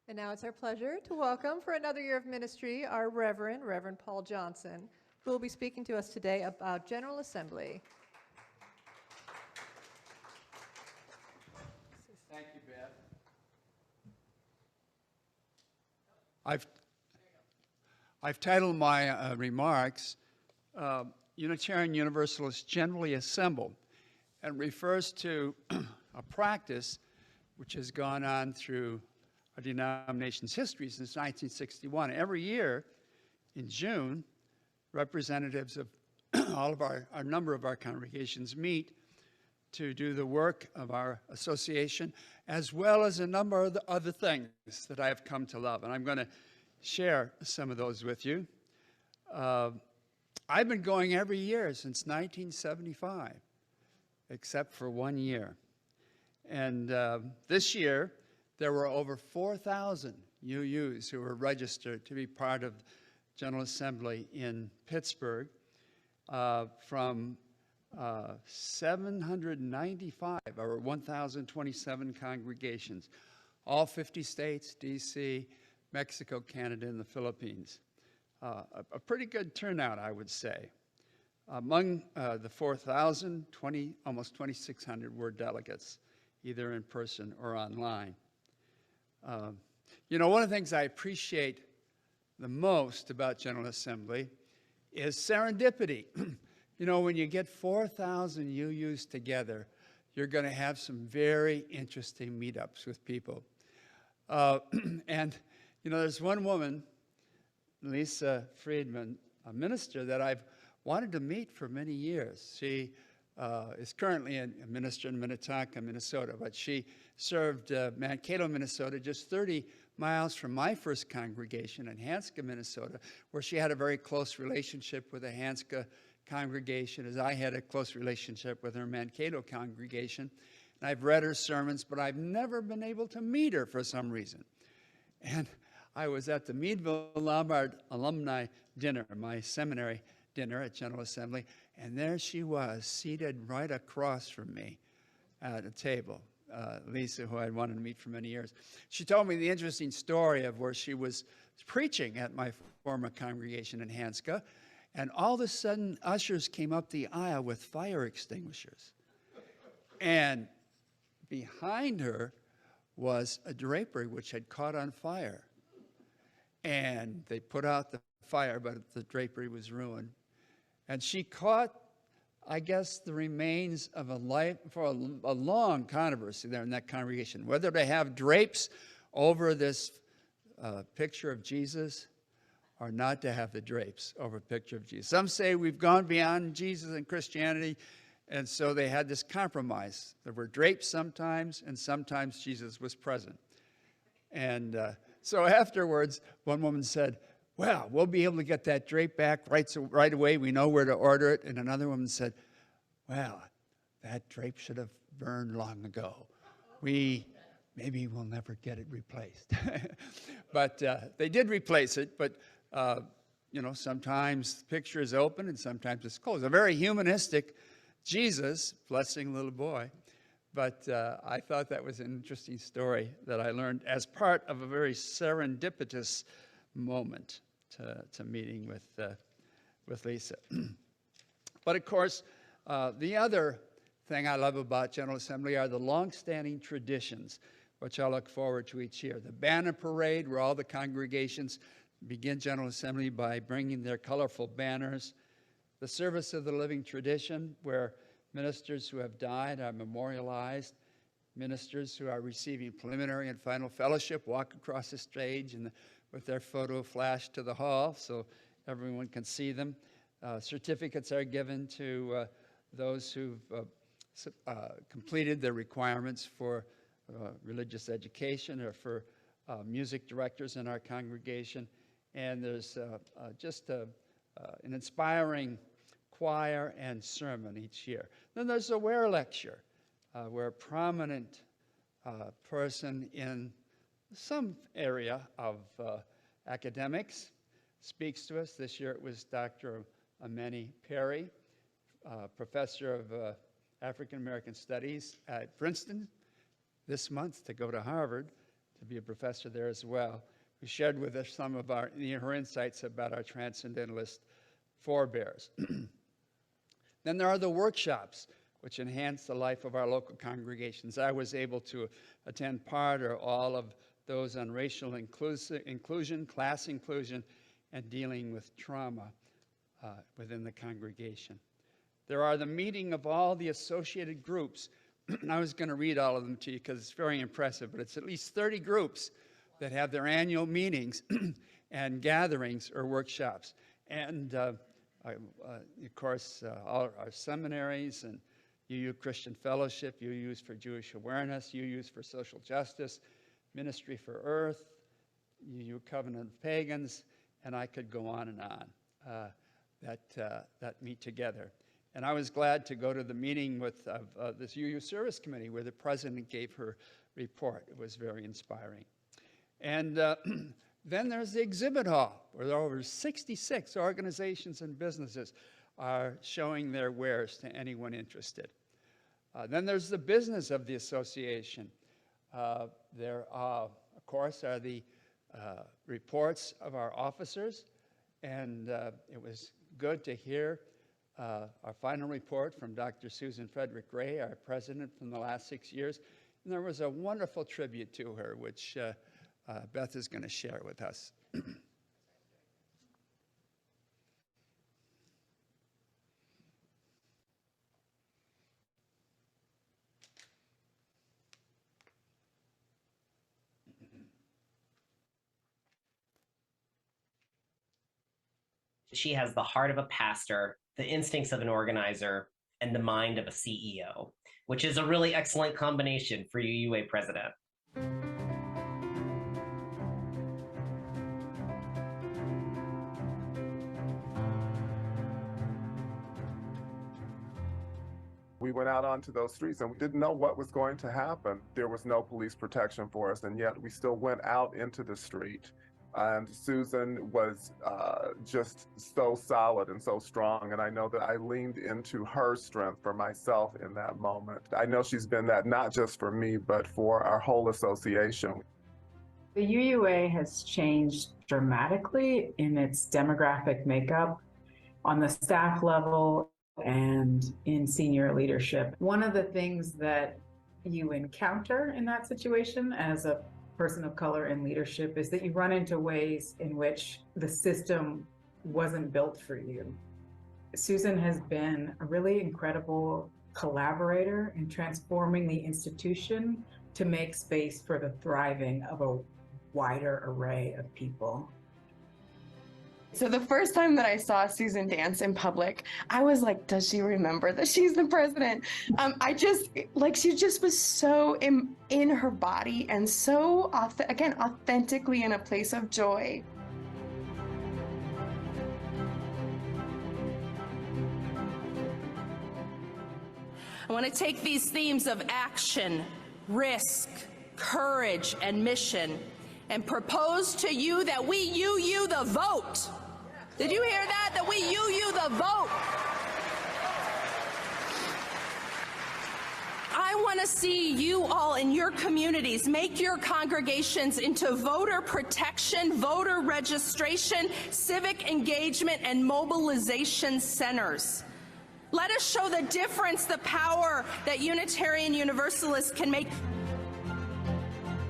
And now it's our pleasure to welcome for another year of ministry our Reverend Paul Johnson, who will be speaking to us today about General Assembly. Thank you, Beth. I've titled my remarks, Unitarian Universalists Generally Assemble, and refers to a practice which has gone on through our denomination's history since 1961. Every year in June, representatives of all of a number of our congregations meet to do the work of our association, as well as a number of the other things that I have come to love. And I'm going to share some of those with you. I've been going every year since 1975, except for 1 year. And this year, there were over 4,000 UUs who were registered to be part of General Assembly in Pittsburgh from 795 or 1,027 congregations, all 50 states, D.C., Mexico, Canada, and the Philippines. A pretty good turnout, I would say. Among the 4,000, almost 2,600 were delegates, either in person or online. One of the things I appreciate the most about General Assembly is serendipity. When you get 4,000 UUs together, you're going to have some very interesting meetups with people. There's one woman, Lisa Friedman, a minister that I've wanted to meet for many years. She is currently a minister in Minnetonka, Minnesota, but she served Mankato, Minnesota, just 30 miles from my first congregation in Hanska, Minnesota, where she had a very close relationship with the Hanska congregation, as I had a close relationship with her Mankato congregation. And I've read her sermons, but I've never been able to meet her for some reason. And I was at the Meadville Lombard Alumni Dinner, my seminary dinner at General Assembly, and there she was, seated right across from me at a table, Lisa, who I'd wanted to meet for many years. She told me the interesting story of where she was preaching at my former congregation in Hanska, and all of a sudden, ushers came up the aisle with fire extinguishers. And behind her was a drapery which had caught on fire. And they put out the fire, but the drapery was ruined. And she caught, I guess, the remains of a long controversy there in that congregation, whether to have drapes over this picture of Jesus or not to have the drapes over a picture of Jesus. Some say we've gone beyond Jesus and Christianity, and so they had this compromise. There were drapes sometimes, and sometimes Jesus was present. And so afterwards, one woman said, well, we'll be able to get that drape back right away. We know where to order it. And another woman said, well, that drape should have burned long ago. Maybe we'll never get it replaced. But they did replace it. But, sometimes the picture is open and sometimes it's closed. A very humanistic Jesus blessing a little boy. But I thought that was an interesting story that I learned as part of a very serendipitous moment to meeting with Lisa. But of course, the other thing I love about General Assembly are the long-standing traditions, which I look forward to each year. The banner parade, where all the congregations begin General Assembly by bringing their colorful banners. The service of the living tradition, where ministers who have died are memorialized. Ministers who are receiving preliminary and final fellowship walk across the stage with their photo flashed to the hall so everyone can see them. Certificates are given to those who've completed their requirements for religious education or for music directors in our congregation. And there's just an inspiring choir and sermon each year. Then there's a Ware lecture, where a prominent person in some area of academics speaks to us. This year it was Dr. Ameni Perry, professor of African American Studies at Princeton, this month to go to Harvard. to be a professor there as well, who shared with us some of her insights about our transcendentalist forebears. Then there are the workshops, which enhance the life of our local congregations. I was able to attend part or all of those on racial inclusion, class inclusion, and dealing with trauma within the congregation. There are the meeting of all the associated groups. I was going to read all of them to you because it's very impressive, but it's at least 30 groups that have their annual meetings and gatherings or workshops. And of course, all our seminaries and UU Christian Fellowship, UU's for Jewish Awareness, UU's for Social Justice, Ministry for Earth, UU Covenant of Pagans, and I could go on and on that meet together. And I was glad to go to the meeting with this UU Service Committee where the president gave her report. It was very inspiring. And then there's the exhibit hall, where over 66 organizations and businesses are showing their wares to anyone interested. Then there's the business of the association. There, of course, are the reports of our officers, and it was good to hear our final report from Dr. Susan Frederick Ray, our president from the last 6 years. And there was a wonderful tribute to her, which Beth is going to share with us. She has the heart of a pastor, the instincts of an organizer, and the mind of a CEO, which is a really excellent combination for UUA president. We went out onto those streets and we didn't know what was going to happen. There was no police protection for us, and yet we still went out into the street. And Susan was just so solid and so strong. And I know that I leaned into her strength for myself in that moment. I know she's been that not just for me, but for our whole association. The UUA has changed dramatically in its demographic makeup on the staff level and in senior leadership. One of the things that you encounter in that situation as a person of color in leadership is that you run into ways in which the system wasn't built for you. Susan has been a really incredible collaborator in transforming the institution to make space for the thriving of a wider array of people. So the first time that I saw Susan dance in public, I was like, does she remember that she's the president? She just was so in her body and so, authentically in a place of joy. I want to take these themes of action, risk, courage, and mission and propose to you that we UU the vote. Did you hear that? That we UU the vote. I want to see you all in your communities make your congregations into voter protection, voter registration, civic engagement, and mobilization centers. Let us show the difference, the power that Unitarian Universalists can make.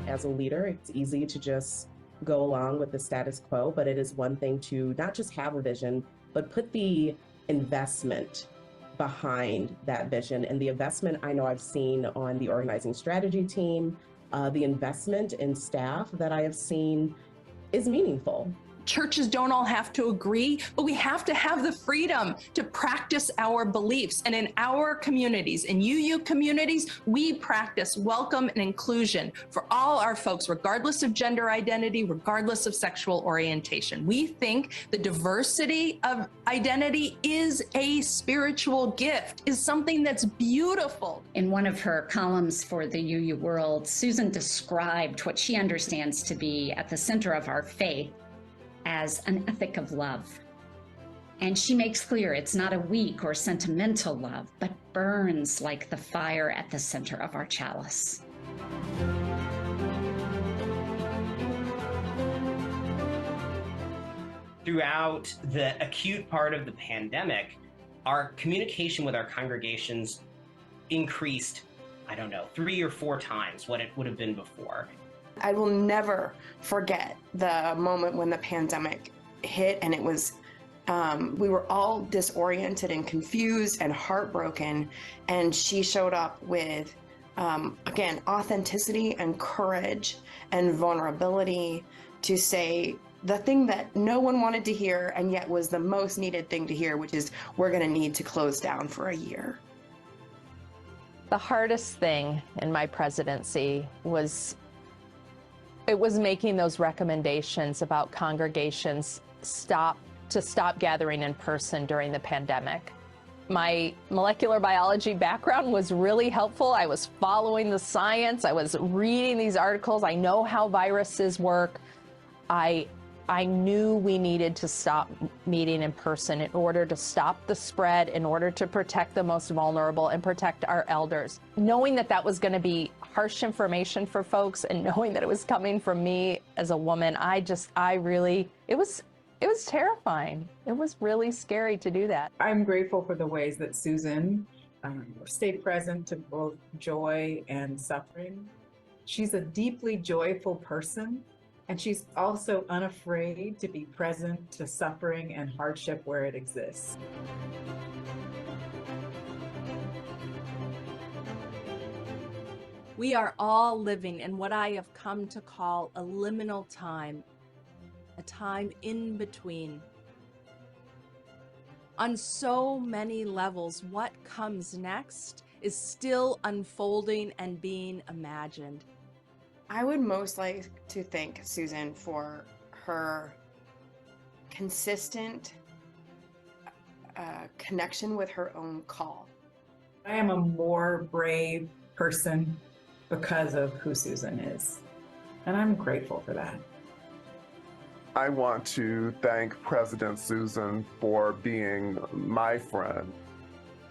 As a leader, it's easy to just go along with the status quo, but it is one thing to not just have a vision, but put the investment behind that vision. And the investment I know I've seen on the organizing strategy team, the investment in staff that I have seen is meaningful. Churches don't all have to agree, but we have to have the freedom to practice our beliefs. And in our communities, in UU communities, we practice welcome and inclusion for all our folks, regardless of gender identity, regardless of sexual orientation. We think the diversity of identity is a spiritual gift, is something that's beautiful. In one of her columns for the UU World, Susan described what she understands to be at the center of our faith as an ethic of love. And she makes clear it's not a weak or sentimental love, but burns like the fire at the center of our chalice. throughout the acute part of the pandemic, our communication with our congregations increased, I don't know, 3 or 4 times what it would have been before. I will never forget the moment when the pandemic hit, and it was, we were all disoriented and confused and heartbroken. And she showed up with, again, authenticity and courage and vulnerability to say the thing that no one wanted to hear and yet was the most needed thing to hear, which is, we're going to need to close down for a year. The hardest thing in my presidency was making those recommendations about congregations stop gathering in person during the pandemic. My molecular biology background was really helpful. I was following the science. I was reading these articles. I know how viruses work. I knew we needed to stop meeting in person in order to stop the spread, in order to protect the most vulnerable and protect our elders. Knowing that that was going to be harsh information for folks, and knowing that it was coming from me as a woman, it was terrifying. It was really scary to do that. I'm grateful for the ways that Susan stayed present to both joy and suffering. She's a deeply joyful person, and she's also unafraid to be present to suffering and hardship where it exists. We are all living in what I have come to call a liminal time, a time in between. On so many levels, what comes next is still unfolding and being imagined. I would most like to thank Susan for her consistent connection with her own call. I am a more brave person because of who Susan is, and I'm grateful for that. I want to thank President Susan for being my friend.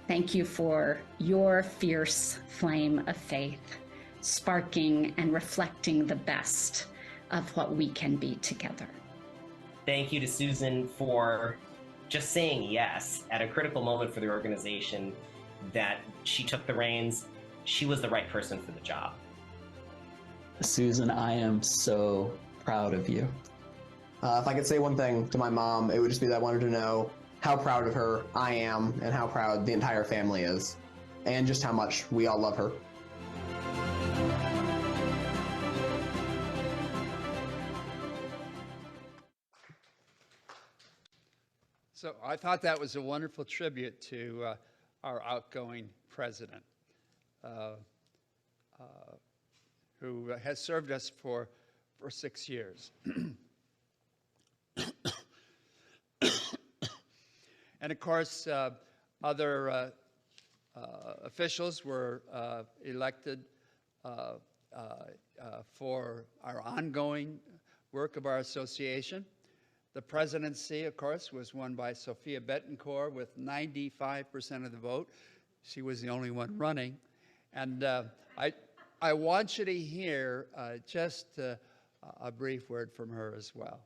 Thank you for your fierce flame of faith, sparking and reflecting the best of what we can be together. Thank you to Susan for just saying yes at a critical moment for the organization, that she took the reins. She was the right person for the job. Susan, I am so proud of you. If I could say one thing to my mom, it would just be that I wanted to know how proud of her I am and how proud the entire family is, and just how much we all love her. So I thought that was a wonderful tribute to our outgoing president, who has served us for 6 years. And of course, other officials were elected for our ongoing work of our association. The presidency, of course, was won by Sophia Bettencourt with 95% of the vote. She was the only one running. And I want you to hear just a brief word from her as well.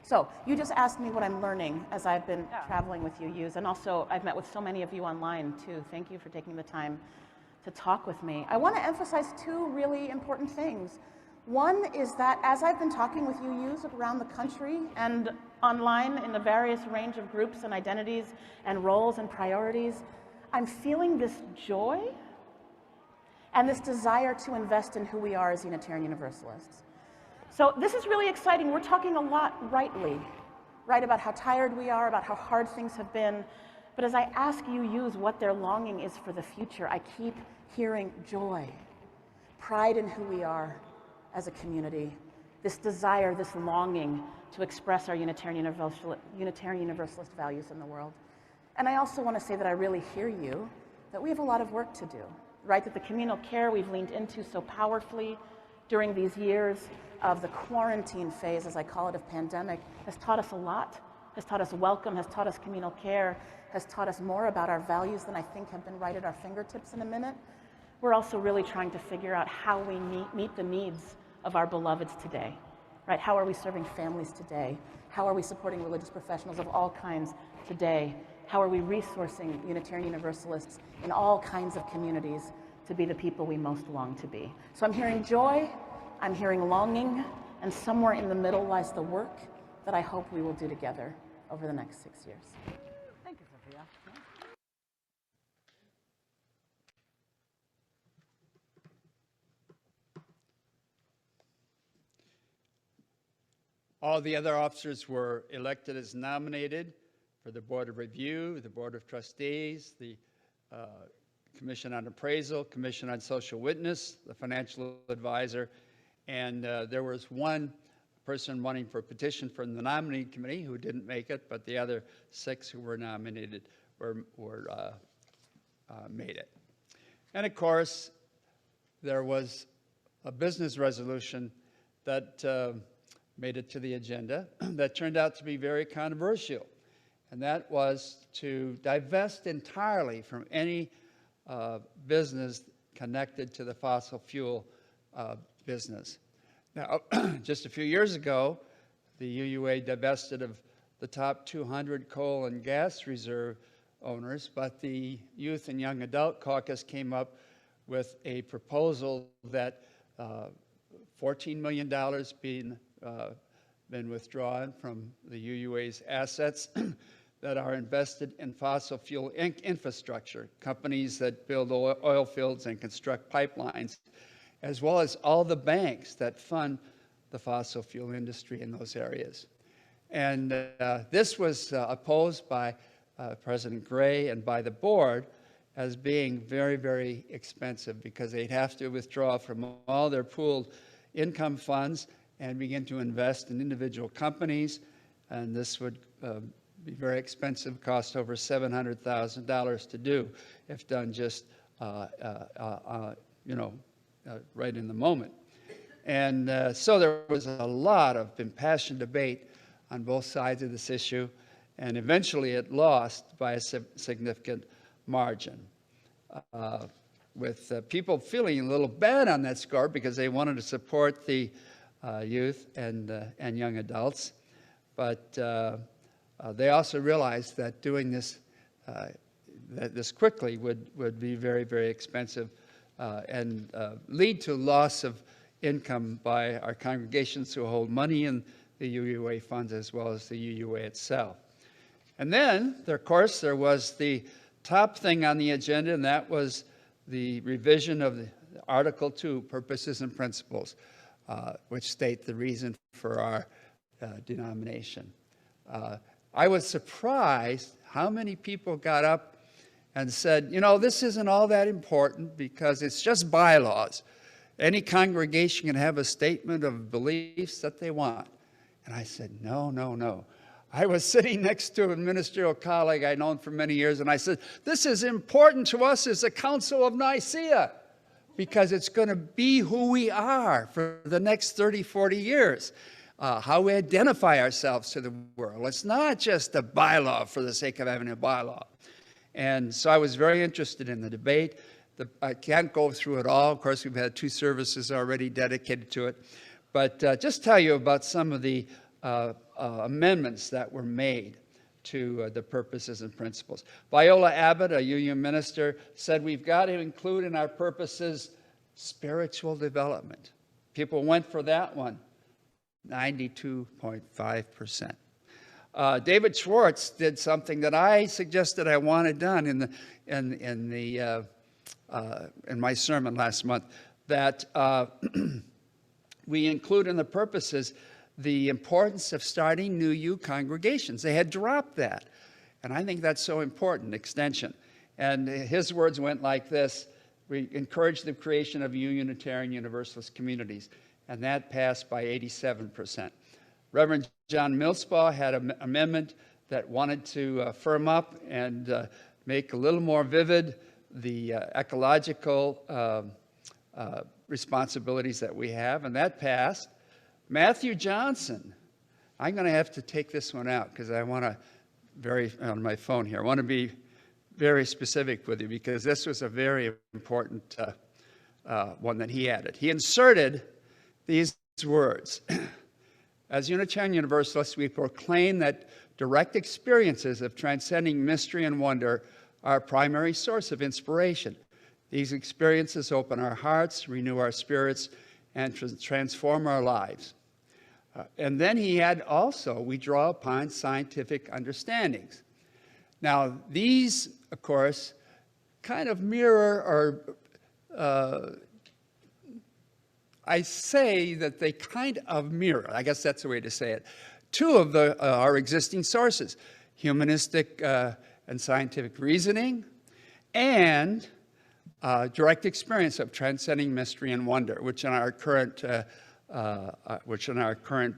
So you just asked me what I'm learning as I've been traveling with UUs, and also I've met with so many of you online too. Thank you for taking the time to talk with me. I want to emphasize 2 really important things. One is that as I've been talking with UUs around the country and online in the various range of groups and identities and roles and priorities, I'm feeling this joy and this desire to invest in who we are as Unitarian Universalists. So this is really exciting. We're talking a lot rightly, right, about how tired we are, about how hard things have been. But as I ask UUs what their longing is for the future, I keep hearing joy, pride in who we are as a community, this desire, this longing to express our Unitarian Universalist values in the world. And I also want to say that I really hear you, that we have a lot of work to do, right? That the communal care we've leaned into so powerfully during these years of the quarantine phase, as I call it, of pandemic, has taught us a lot has taught us welcome, has taught us communal care, has taught us more about our values than I think have been right at our fingertips in a minute. We're also really trying to figure out how we meet the needs of our beloveds today, right? How are we serving families today? How are we supporting religious professionals of all kinds today? How are we resourcing Unitarian Universalists in all kinds of communities to be the people we most long to be? So I'm hearing joy, I'm hearing longing, and somewhere in the middle lies the work that I hope we will do together over the next 6 years. Thank you, Sophia. All the other officers were elected as nominated for the Board of Review, the Board of Trustees, the Commission on Appraisal, Commission on Social Witness, the Financial Advisor, and there was one person running for a petition from the nominating committee who didn't make it, but the other 6 who were nominated made it. And of course, there was a business resolution that made it to the agenda that turned out to be very controversial, and that was to divest entirely from any business connected to the fossil fuel business. Now, just a few years ago, the UUA divested of the top 200 coal and gas reserve owners, but the Youth and Young Adult Caucus came up with a proposal that $14 million been withdrawn from the UUA's assets that are invested in fossil fuel infrastructure, companies that build oil fields and construct pipelines, as well as all the banks that fund the fossil fuel industry in those areas. And this was opposed by President Gray and by the board as being very, very expensive because they'd have to withdraw from all their pooled income funds and begin to invest in individual companies. And this would be very expensive, cost over $700,000 to do if done just, right in the moment. And so there was a lot of impassioned debate on both sides of this issue, and eventually it lost by a significant margin, with people feeling a little bad on that score because they wanted to support the youth and young adults. But they also realized that doing this quickly would be very, very expensive and lead to loss of income by our congregations who hold money in the UUA funds as well as the UUA itself. And then, of course, there was the top thing on the agenda, and that was the revision of the Article 2, Purposes and Principles, which state the reason for our denomination. I was surprised how many people got up and said, you know, this isn't all that important because it's just bylaws. Any congregation can have a statement of beliefs that they want. And I said, no, no, no. I was sitting next to a ministerial colleague I'd known for many years, and I said, this is important to us as the Council of Nicaea because it's going to be who we are for the next 30, 40 years, how we identify ourselves to the world. It's not just a bylaw for the sake of having a bylaw. And so I was very interested in the debate. I can't go through it all. Of course, we've had 2 services already dedicated to it. But just tell you about some of the amendments that were made to the purposes and principles. Viola Abbott, a UU minister, said we've got to include in our purposes spiritual development. People went for that one, 92.5%. David Schwartz did something that I suggested I wanted done in my sermon last month, that we include in the purposes the importance of starting new U congregations. They had dropped that, and I think that's so important, extension. And his words went like this: we encourage the creation of Unitarian Universalist communities, and that passed by 87%. Reverend John Millspaugh had an amendment that wanted to firm up and make a little more vivid the ecological responsibilities that we have, and that passed. Matthew Johnson, I'm going to have to take this one out because I want to, on my phone here, I want to be very specific with you because this was a very important one that he added. He inserted these words. As Unitarian Universalists, we proclaim that direct experiences of transcending mystery and wonder are a primary source of inspiration. These experiences open our hearts, renew our spirits, and transform our lives. And then he had also, we draw upon scientific understandings. Now, these, of course, kind of mirror or I say that they kind of mirror, I guess that's the way to say it, two of our existing sources, humanistic and scientific reasoning and direct experience of transcending mystery and wonder, which in our current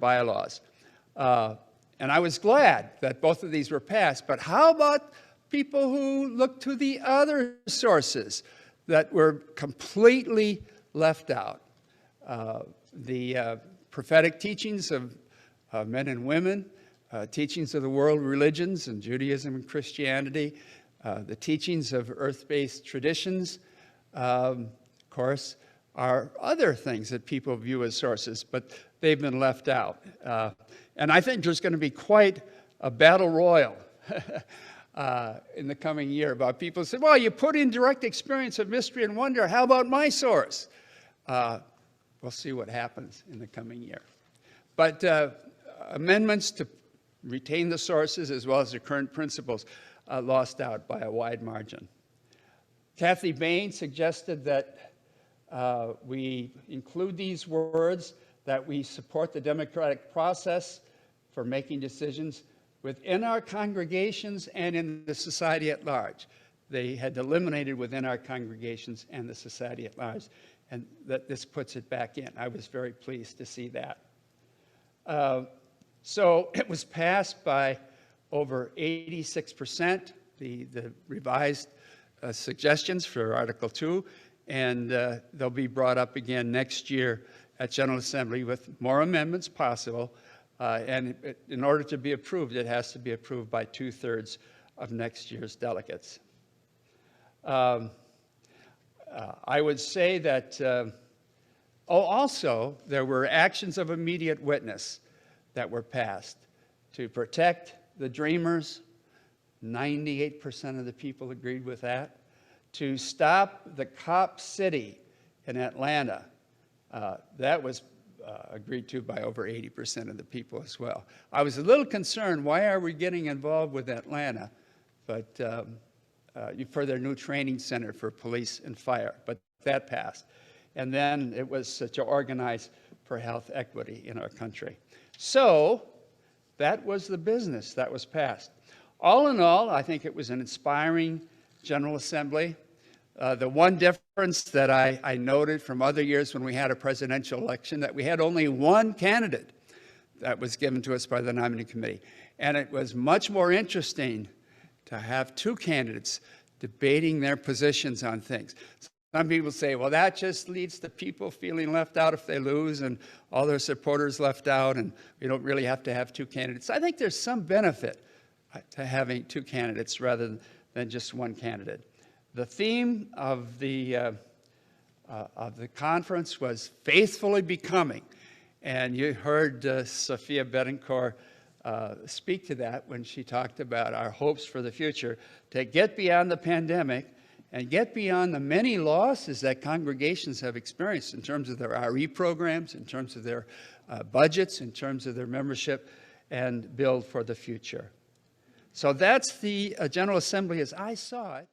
bylaws. And I was glad that both of these were passed, but how about people who look to the other sources that were completely left out? The prophetic teachings of men and women, teachings of the world religions and Judaism and Christianity, the teachings of earth-based traditions, of course, are other things that people view as sources, but they've been left out. And I think there's going to be quite a battle royal in the coming year about people saying, well, you put in direct experience of mystery and wonder, how about my source? We'll see what happens in the coming year. But amendments to retain the sources as well as the current principles lost out by a wide margin. Kathy Bain suggested that we include these words, that we support the democratic process for making decisions within our congregations and in the society at large. They had eliminated within our congregations and the society at large, and that this puts it back in. I was very pleased to see that. So it was passed by over 86%, the revised suggestions for Article 2, and they'll be brought up again next year at General Assembly with more amendments possible. And in order to be approved, it has to be approved by 2/3 of next year's delegates. I would say that, also, there were actions of immediate witness that were passed to protect the dreamers. 98% of the people agreed with that. To stop the cop city in Atlanta. That was agreed to by over 80% of the people as well. I was a little concerned, why are we getting involved with Atlanta? But for their new training center for police and fire, but that passed. And then it was to organize for health equity in our country. So that was the business that was passed. All in all, I think it was an inspiring General Assembly. The one difference that I noted from other years when we had a presidential election, that we had only one candidate that was given to us by the nominating committee. And it was much more interesting to have two candidates debating their positions on things. Some people say, well, that just leads to people feeling left out if they lose and all their supporters left out, and we don't really have to have two candidates. I think there's some benefit to having two candidates rather than just one candidate. The theme of the conference was faithfully becoming, and you heard Sophia Betancourt speak to that when she talked about our hopes for the future, to get beyond the pandemic and get beyond the many losses that congregations have experienced in terms of their RE programs, in terms of their budgets, in terms of their membership, and build for the future. So that's the General Assembly as I saw it.